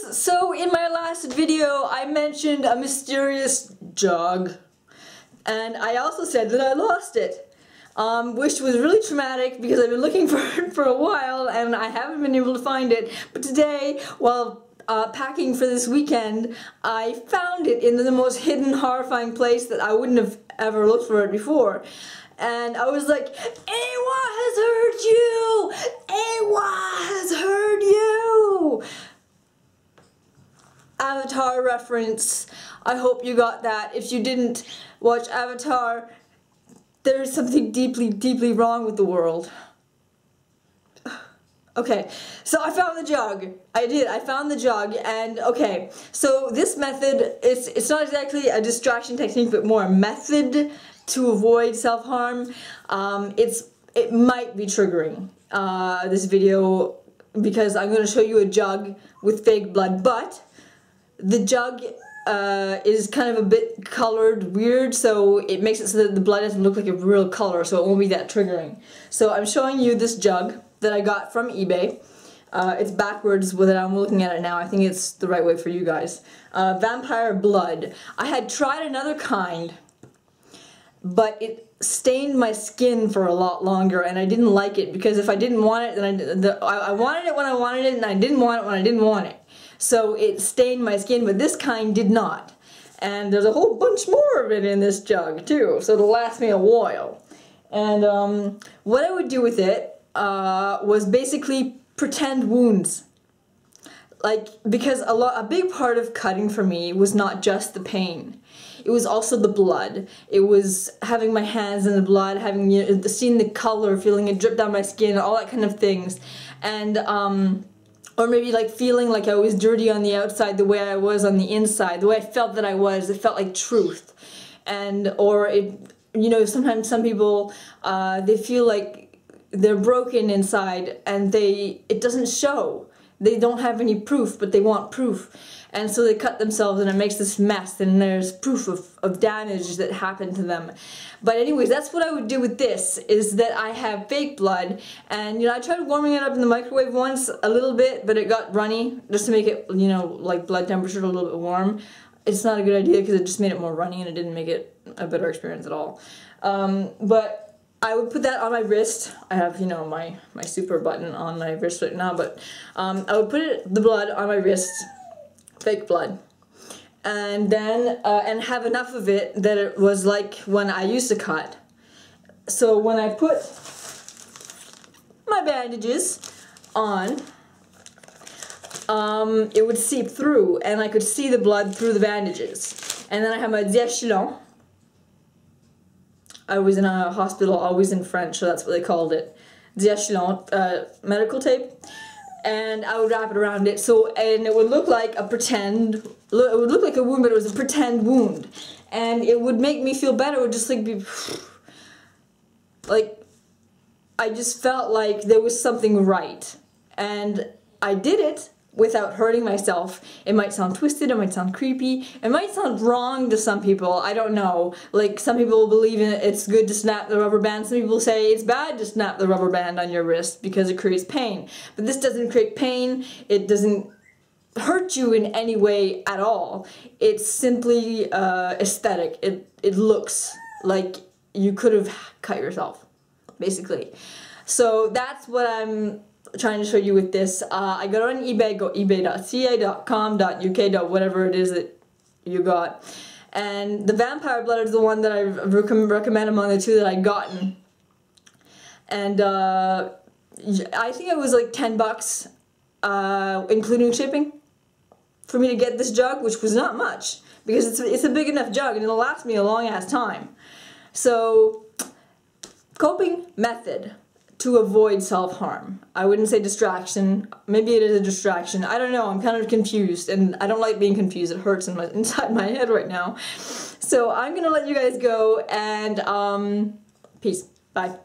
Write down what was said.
guys! So in my last video I mentioned a mysterious jug, and I also said that I lost it, which was really traumatic because I've been looking for it for a while and I haven't been able to find it. But today, while packing for this weekend, I found it in the most hidden, horrifying place that I wouldn't have ever looked for it before. And I was like, Awa has heard you! Awa has heard you! Avatar reference. I hope you got that. If you didn't watch Avatar, there is something deeply, deeply wrong with the world. Okay, so I found the jug. I found the jug, and okay, so this method, it's not exactly a distraction technique, but more a method to avoid self-harm. It might be triggering, this video, because I'm going to show you a jug with fake blood, but the jug is kind of a bit colored weird, so it makes it so that the blood doesn't look like a real color, so it won't be that triggering. So I'm showing you this jug that I got from eBay. It's backwards that I'm looking at it now. I think it's the right way for you guys. Vampire blood. I had tried another kind, but it stained my skin for a lot longer, and I didn't like it because if I didn't want it, then I wanted it when I wanted it, and I didn't want it when I didn't want it. So it stained my skin, but this kind did not. And there's a whole bunch more of it in this jug too, so it'll last me a while. And what I would do with it was basically pretend wounds. Like, because a big part of cutting for me was not just the pain. It was also the blood. It was having my hands in the blood, having, you know, seeing the color, feeling it drip down my skin, all that kind of things. And or maybe like feeling like I was dirty on the outside the way I was on the inside, the way I felt that I was. It felt like truth. And, or it, you know, sometimes some people, they feel like they're broken inside and it doesn't show. They don't have any proof, but they want proof. And so they cut themselves and it makes this mess, and there's proof of damage that happened to them. But anyways, that's what I would do with this, is that I have fake blood, and you know, I tried warming it up in the microwave once a little bit, but it got runny, just to make it, you know, like blood temperature a little bit warm. It's not a good idea because it just made it more runny and it didn't make it a better experience at all. But I would put that on my wrist. I have, you know, my super button on my wrist right now, but I would put the blood on my wrist, fake blood, and then and have enough of it that it was like when I used to cut. So when I put my bandages on, it would seep through and I could see the blood through the bandages. And then I have my diachylon. I was in a hospital, always in French, so that's what they called it. Diachylon, medical tape. And I would wrap it around it, and it would look like a pretend, it would look like a wound, but it was a pretend wound. And it would make me feel better. It would just like be, like, I just felt like there was something right. And I did it without hurting myself. It might sound twisted, it might sound creepy, it might sound wrong to some people, I don't know. Like, some people believe it's good to snap the rubber band, some people say it's bad to snap the rubber band on your wrist because it creates pain. But this doesn't create pain, it doesn't hurt you in any way at all. It's simply aesthetic. It looks like you could have cut yourself, basically. So that's what I'm trying to show you with this. I got it on eBay. Go ebay.ca.com.uk. whatever it is that you got. And the vampire blood is the one that I recommend among the two that I gotten. And I think it was like 10 bucks, including shipping, for me to get this jug, which was not much because it's a big enough jug and it'll last me a long ass time. So, coping method to avoid self-harm. I wouldn't say distraction. Maybe it is a distraction. I don't know. I'm kind of confused, and I don't like being confused. It hurts inside my head right now. So I'm gonna let you guys go, and peace. Bye.